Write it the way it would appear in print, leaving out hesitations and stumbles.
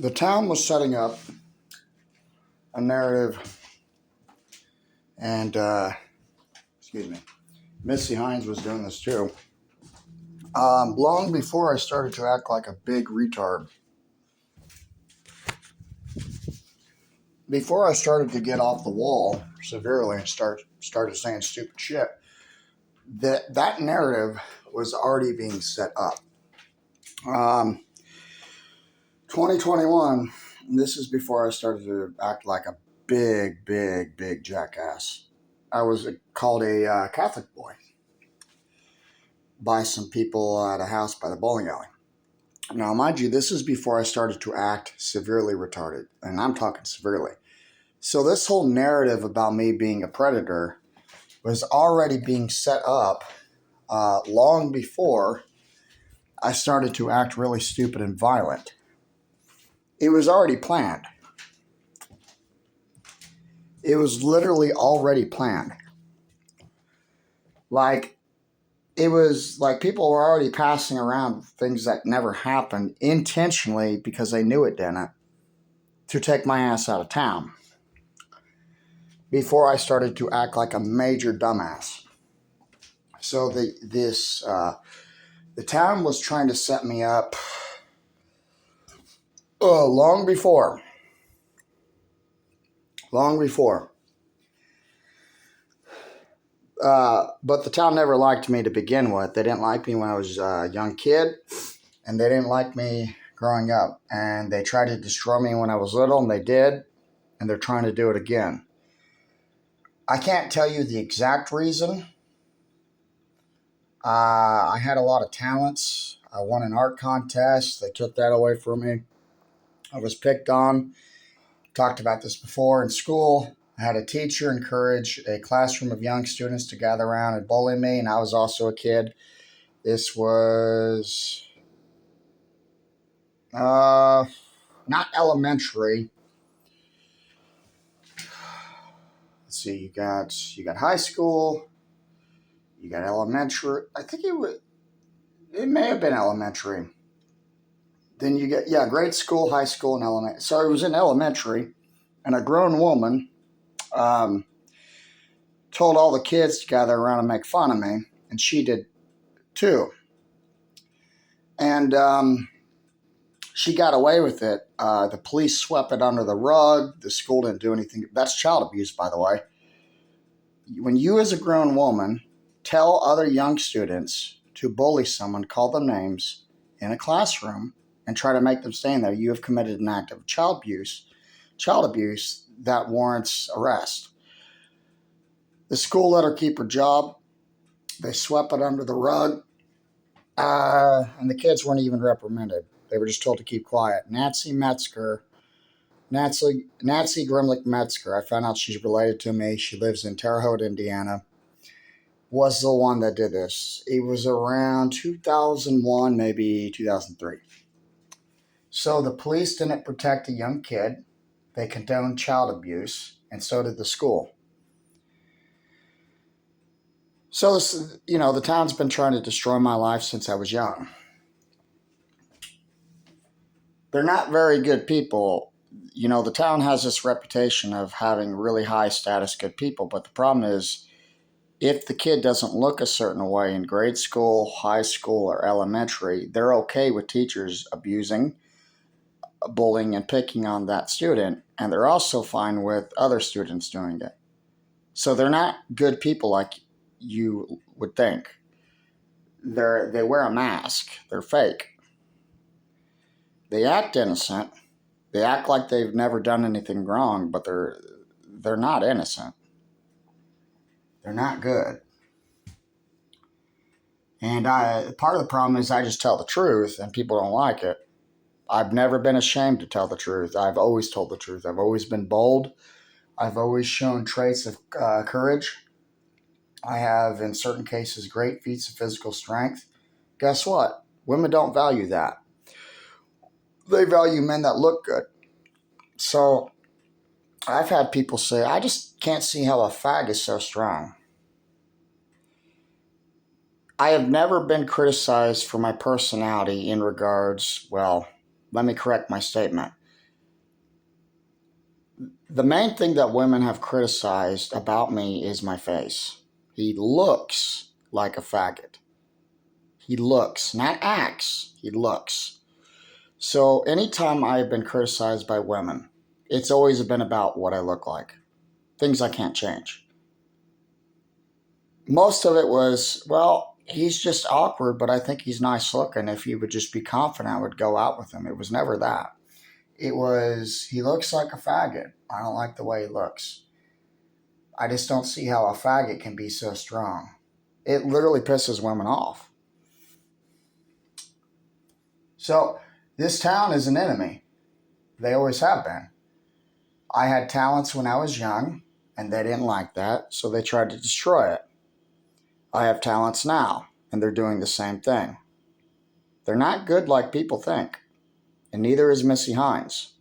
The town was setting up a narrative, and excuse me, Missy Hines was doing this too. Long before I started to act like a big retard, before I started to get off the wall severely and started saying stupid shit, that narrative was already being set up. Um, 2021. This is before I started to act like a big jackass. I was called a Catholic boy by some people at a house by the bowling alley. Now, mind you, this is before I started to act severely retarded, and I'm talking severely. So this whole narrative about me being a predator was already being set up long before I started to act really stupid and violent. It was already planned. It was literally already planned. Like, it was like people were already passing around things that never happened intentionally because they knew it didn't to take my ass out of town before I started to act like a major dumbass. So the town was trying to set me up long before. Long before. But the town never liked me to begin with. They didn't like me when I was a young kid, and they didn't like me growing up. And they tried to destroy me when I was little, and they did, and they're trying to do it again. I can't tell you the exact reason. I had a lot of talents. I won an art contest. They took that away from me. I was picked on. Talked about this before in school. I had a teacher encourage a classroom of young students to gather around and bully me, and I was also a kid. This was not elementary. Let's see. You got high school. You got elementary. I think it may have been elementary. Then you get grade school, high school, and elementary. So it was in elementary, and a grown woman told all the kids to gather around and make fun of me, and she did too. And she got away with it. The police swept it under the rug. The school didn't do anything. That's child abuse, by the way. When you, as a grown woman, tell other young students to bully someone, call them names in a classroom, and try to make them stand there, you have committed an act of child abuse that warrants arrest. The school let her keep her job. They swept it under the rug. And the kids weren't even reprimanded. They were just told to keep quiet. Nancy Grimlich Metzger, I found out she's related to me. She lives in Terre Haute, Indiana, was the one that did this. It was around 2001, maybe 2003. So the police didn't protect a young kid. They condoned child abuse, and so did the school. So, the town's been trying to destroy my life since I was young. They're not very good people. The town has this reputation of having really high status good people, but the problem is if the kid doesn't look a certain way in grade school, high school, or elementary, they're okay with teachers abusing, bullying, and picking on that student, and they're also fine with other students doing it. So they're not good people like you would think. They wear a mask. They're fake. They act innocent. They act like they've never done anything wrong, but they're not innocent. They're not good. And part of the problem is I just tell the truth, and people don't like it. I've never been ashamed to tell the truth. I've always told the truth. I've always been bold. I've always shown traits of courage. I have, in certain cases, great feats of physical strength. Guess what? Women don't value that. They value men that look good. So I've had people say, I just can't see how a fag is so strong. I have never been criticized for my personality in regards, well, let me correct my statement. The main thing that women have criticized about me is my face. He looks like a faggot. He looks, not acts, he looks. So anytime I've been criticized by women, it's always been about what I look like, things I can't change. Most of it was, well, he's just awkward, but I think he's nice looking. If he would just be confident, I would go out with him. It was never that. It was, he looks like a faggot. I don't like the way he looks. I just don't see how a faggot can be so strong. It literally pisses women off. So this town is an enemy. They always have been. I had talents when I was young, and they didn't like that, so they tried to destroy it. I have talents now, and they're doing the same thing. They're not good like people think, and neither is Missy Hines.